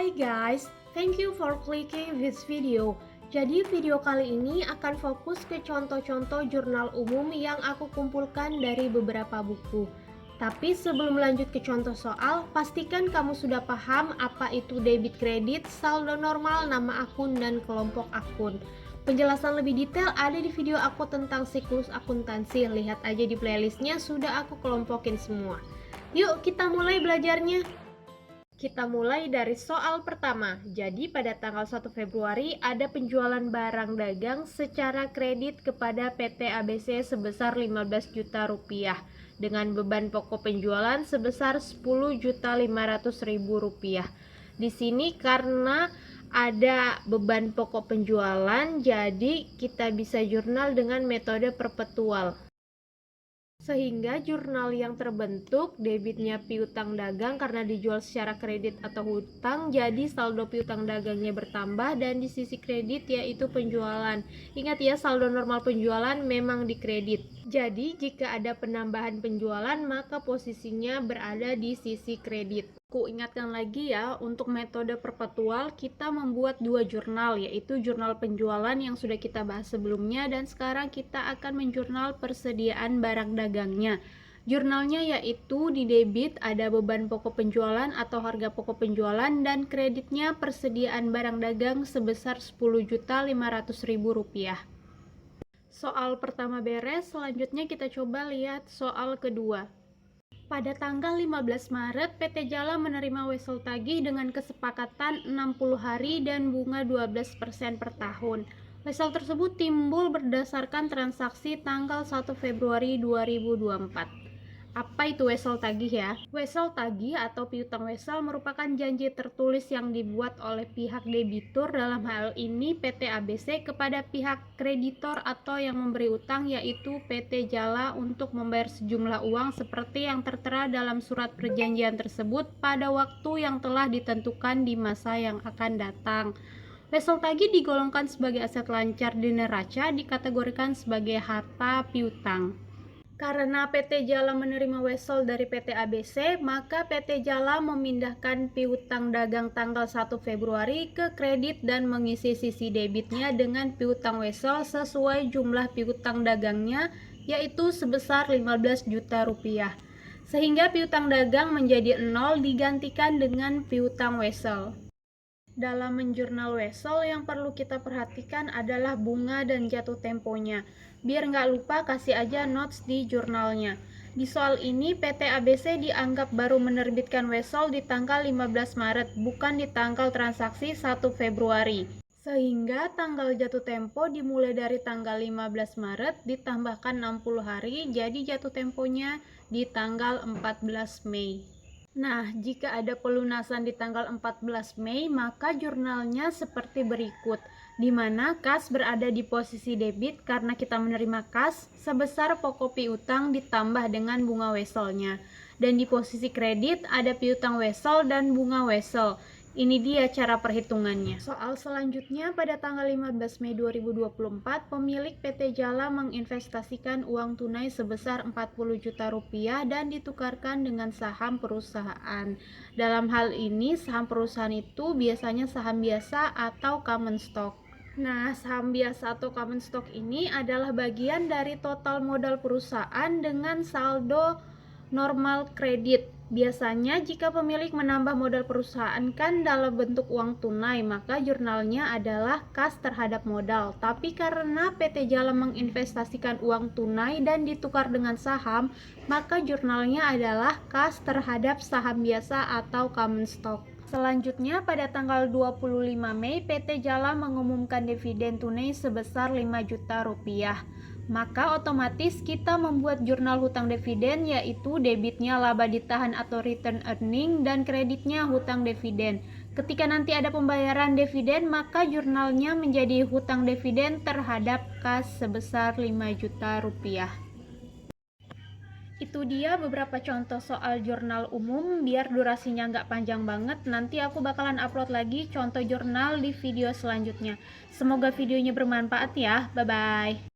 Hi guys, thank you for clicking this video. Jadi video kali ini akan fokus ke contoh-contoh jurnal umum yang aku kumpulkan dari beberapa buku. Tapi sebelum lanjut ke contoh soal, pastikan kamu sudah paham apa itu debit kredit, saldo normal, nama akun, dan kelompok akun. Penjelasan lebih detail ada di video aku tentang siklus akuntansi. Lihat aja di playlistnya, sudah aku kelompokin semua. Yuk kita mulai belajarnya. Kita mulai dari soal pertama. Jadi pada tanggal 1 Februari ada penjualan barang dagang secara kredit kepada PT ABC sebesar 15 juta rupiah dengan beban pokok penjualan sebesar 10.500.000 rupiah. Di sini karena ada beban pokok penjualan, jadi kita bisa jurnal dengan metode perpetual. Sehingga jurnal yang terbentuk debitnya piutang dagang karena dijual secara kredit atau hutang, jadi saldo piutang dagangnya bertambah dan di sisi kredit yaitu penjualan. Ingat ya, saldo normal penjualan memang dikredit. Jadi jika ada penambahan penjualan maka posisinya berada di sisi kredit. Aku ingatkan lagi ya, untuk metode perpetual kita membuat dua jurnal, yaitu jurnal penjualan yang sudah kita bahas sebelumnya dan sekarang kita akan menjurnal persediaan barang dagangnya. Jurnalnya yaitu di debit ada beban pokok penjualan atau harga pokok penjualan dan kreditnya persediaan barang dagang sebesar 10.500.000 rupiah. Soal pertama beres, selanjutnya kita coba lihat soal kedua. Pada tanggal 15 Maret, PT Jala menerima wesel tagih dengan kesepakatan 60 hari dan bunga 12% per tahun. Wesel tersebut timbul berdasarkan transaksi tanggal 1 Februari 2024. Apa itu wesel tagih ya? Wesel tagih atau piutang wesel merupakan janji tertulis yang dibuat oleh pihak debitur, dalam hal ini PT ABC, kepada pihak kreditor atau yang memberi utang yaitu PT Jala untuk membayar sejumlah uang seperti yang tertera dalam surat perjanjian tersebut pada waktu yang telah ditentukan di masa yang akan datang. Wesel tagih digolongkan sebagai aset lancar di neraca, dikategorikan sebagai harta piutang. Karena PT Jala menerima wesel dari PT ABC, maka PT Jala memindahkan piutang dagang tanggal 1 Februari ke kredit dan mengisi sisi debitnya dengan piutang wesel sesuai jumlah piutang dagangnya, yaitu sebesar 15 juta rupiah. Sehingga piutang dagang menjadi 0 digantikan dengan piutang wesel. Dalam menjurnal wesel yang perlu kita perhatikan adalah bunga dan jatuh temponya. Biar nggak lupa, kasih aja notes di jurnalnya. Di soal ini PT ABC dianggap baru menerbitkan wesel di tanggal 15 Maret, bukan di tanggal transaksi 1 Februari. Sehingga tanggal jatuh tempo dimulai dari tanggal 15 Maret ditambahkan 60 hari, jadi jatuh temponya di tanggal 14 Mei. Nah, jika ada pelunasan di tanggal 14 Mei, maka jurnalnya seperti berikut, di mana kas berada di posisi debit karena kita menerima kas sebesar pokok piutang ditambah dengan bunga weselnya. Dan di posisi kredit ada piutang wesel dan bunga wesel. Ini dia cara perhitungannya. Soal selanjutnya, pada tanggal 15 Mei 2024, pemilik PT Jala menginvestasikan uang tunai sebesar 40 juta rupiah dan ditukarkan dengan saham perusahaan. Dalam hal ini, saham perusahaan itu biasanya saham biasa atau common stock. Nah, saham biasa atau common stock ini adalah bagian dari total modal perusahaan dengan saldo normal kredit. Biasanya jika pemilik menambah modal perusahaan kan dalam bentuk uang tunai, maka jurnalnya adalah kas terhadap modal. Tapi karena PT Jala menginvestasikan uang tunai dan ditukar dengan saham, maka jurnalnya adalah kas terhadap saham biasa atau common stock. Selanjutnya, pada tanggal 25 Mei, PT Jala mengumumkan dividen tunai sebesar 5 juta rupiah. Maka otomatis kita membuat jurnal hutang dividen, yaitu debitnya laba ditahan atau return earning dan kreditnya hutang dividen. Ketika nanti ada pembayaran dividen, maka jurnalnya menjadi hutang dividen terhadap kas sebesar 5 juta rupiah. Itu dia beberapa contoh soal jurnal umum. Biar durasinya nggak panjang banget, nanti aku bakalan upload lagi contoh jurnal di video selanjutnya. Semoga videonya bermanfaat ya. Bye-bye.